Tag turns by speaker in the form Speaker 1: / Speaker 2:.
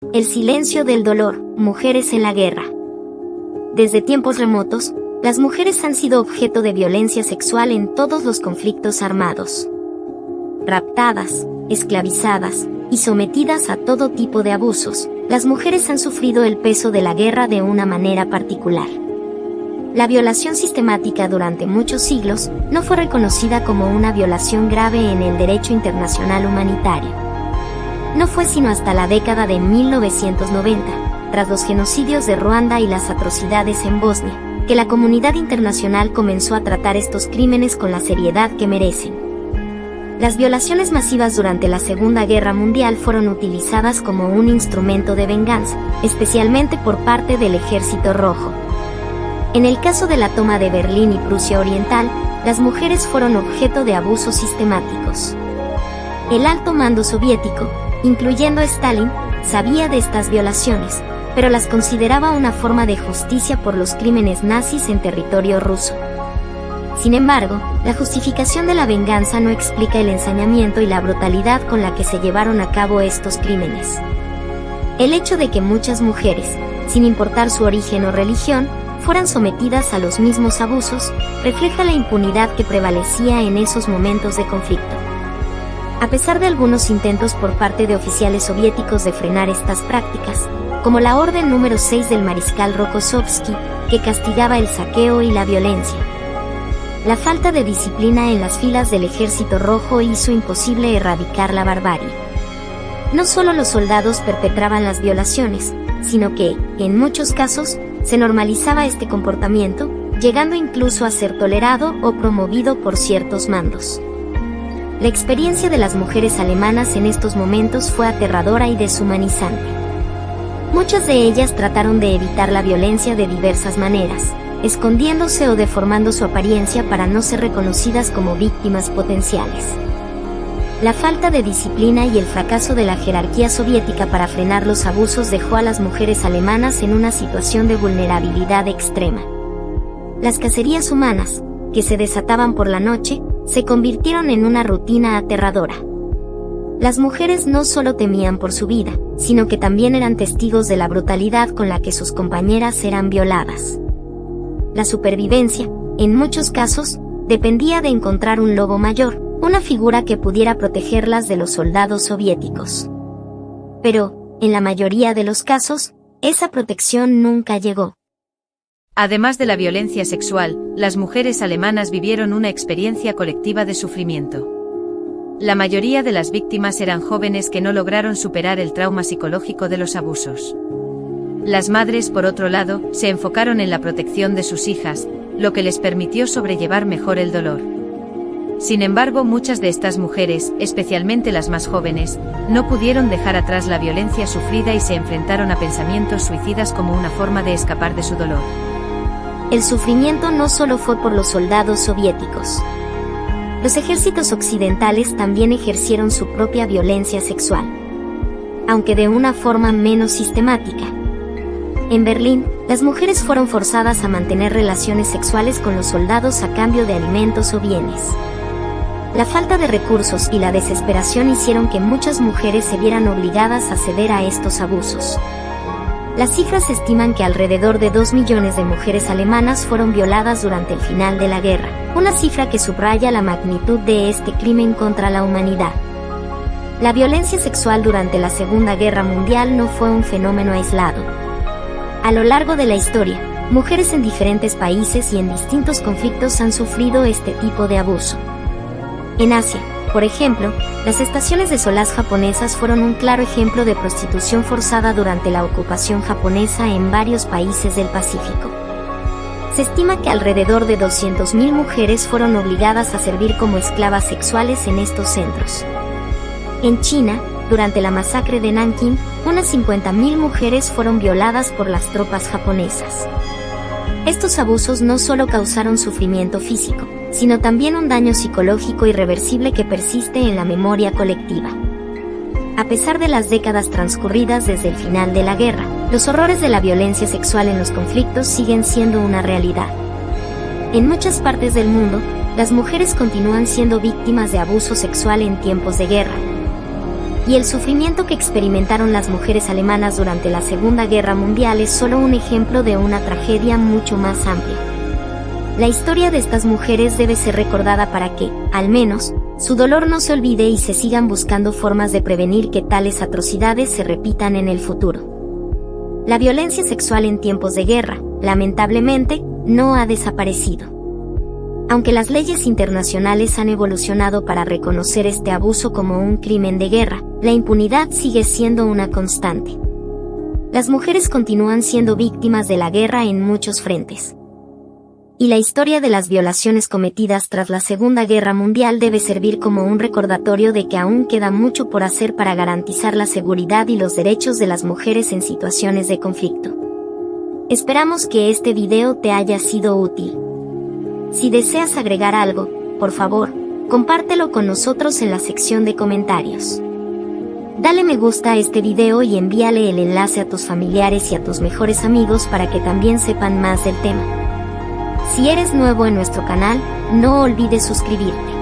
Speaker 1: El silencio del dolor, mujeres en la guerra. Desde tiempos remotos, las mujeres han sido objeto de violencia sexual en todos los conflictos armados. Raptadas, esclavizadas y sometidas a todo tipo de abusos, las mujeres han sufrido el peso de la guerra de una manera particular. La violación sistemática durante muchos siglos no fue reconocida como una violación grave en el derecho internacional humanitario. No fue sino hasta la década de 1990, tras los genocidios de Ruanda y las atrocidades en Bosnia, que la comunidad internacional comenzó a tratar estos crímenes con la seriedad que merecen. Las violaciones masivas durante la Segunda Guerra Mundial fueron utilizadas como un instrumento de venganza, especialmente por parte del Ejército Rojo. En el caso de la toma de Berlín y Prusia Oriental, las mujeres fueron objeto de abusos sistemáticos. El alto mando soviético, incluyendo Stalin, sabía de estas violaciones, pero las consideraba una forma de justicia por los crímenes nazis en territorio ruso. Sin embargo, la justificación de la venganza no explica el ensañamiento y la brutalidad con la que se llevaron a cabo estos crímenes. El hecho de que muchas mujeres, sin importar su origen o religión, fueran sometidas a los mismos abusos, refleja la impunidad que prevalecía en esos momentos de conflicto. A pesar de algunos intentos por parte de oficiales soviéticos de frenar estas prácticas, como la Orden número 6 del mariscal Rokossovski, que castigaba el saqueo y la violencia, la falta de disciplina en las filas del Ejército Rojo hizo imposible erradicar la barbarie. No solo los soldados perpetraban las violaciones, sino que, en muchos casos, se normalizaba este comportamiento, llegando incluso a ser tolerado o promovido por ciertos mandos. La experiencia de las mujeres alemanas en estos momentos fue aterradora y deshumanizante. Muchas de ellas trataron de evitar la violencia de diversas maneras, escondiéndose o deformando su apariencia para no ser reconocidas como víctimas potenciales. La falta de disciplina y el fracaso de la jerarquía soviética para frenar los abusos dejó a las mujeres alemanas en una situación de vulnerabilidad extrema. Las cacerías humanas, que se desataban por la noche, se convirtieron en una rutina aterradora. Las mujeres no solo temían por su vida, sino que también eran testigos de la brutalidad con la que sus compañeras eran violadas. La supervivencia, en muchos casos, dependía de encontrar un lobo mayor, una figura que pudiera protegerlas de los soldados soviéticos. Pero, en la mayoría de los casos, esa protección nunca llegó.
Speaker 2: Además de la violencia sexual, las mujeres alemanas vivieron una experiencia colectiva de sufrimiento. La mayoría de las víctimas eran jóvenes que no lograron superar el trauma psicológico de los abusos. Las madres, por otro lado, se enfocaron en la protección de sus hijas, lo que les permitió sobrellevar mejor el dolor. Sin embargo, muchas de estas mujeres, especialmente las más jóvenes, no pudieron dejar atrás la violencia sufrida y se enfrentaron a pensamientos suicidas como una forma de escapar de su dolor.
Speaker 1: El sufrimiento no solo fue por los soldados soviéticos. Los ejércitos occidentales también ejercieron su propia violencia sexual, aunque de una forma menos sistemática. En Berlín, las mujeres fueron forzadas a mantener relaciones sexuales con los soldados a cambio de alimentos o bienes. La falta de recursos y la desesperación hicieron que muchas mujeres se vieran obligadas a ceder a estos abusos. Las cifras estiman que alrededor de 2 millones de mujeres alemanas fueron violadas durante el final de la guerra, una cifra que subraya la magnitud de este crimen contra la humanidad. La violencia sexual durante la Segunda Guerra Mundial no fue un fenómeno aislado. A lo largo de la historia, mujeres en diferentes países y en distintos conflictos han sufrido este tipo de abuso. En Asia, por ejemplo, las estaciones de solaz japonesas fueron un claro ejemplo de prostitución forzada durante la ocupación japonesa en varios países del Pacífico. Se estima que alrededor de 200.000 mujeres fueron obligadas a servir como esclavas sexuales en estos centros. En China, durante la masacre de Nankín, unas 50.000 mujeres fueron violadas por las tropas japonesas. Estos abusos no solo causaron sufrimiento físico, sino también un daño psicológico irreversible que persiste en la memoria colectiva. A pesar de las décadas transcurridas desde el final de la guerra, los horrores de la violencia sexual en los conflictos siguen siendo una realidad. En muchas partes del mundo, las mujeres continúan siendo víctimas de abuso sexual en tiempos de guerra. Y el sufrimiento que experimentaron las mujeres alemanas durante la Segunda Guerra Mundial es solo un ejemplo de una tragedia mucho más amplia. La historia de estas mujeres debe ser recordada para que, al menos, su dolor no se olvide y se sigan buscando formas de prevenir que tales atrocidades se repitan en el futuro. La violencia sexual en tiempos de guerra, lamentablemente, no ha desaparecido. Aunque las leyes internacionales han evolucionado para reconocer este abuso como un crimen de guerra, la impunidad sigue siendo una constante. Las mujeres continúan siendo víctimas de la guerra en muchos frentes. Y la historia de las violaciones cometidas tras la Segunda Guerra Mundial debe servir como un recordatorio de que aún queda mucho por hacer para garantizar la seguridad y los derechos de las mujeres en situaciones de conflicto. Esperamos que este video te haya sido útil. Si deseas agregar algo, por favor, compártelo con nosotros en la sección de comentarios. Dale me gusta a este video y envíale el enlace a tus familiares y a tus mejores amigos para que también sepan más del tema. Si eres nuevo en nuestro canal, no olvides suscribirte.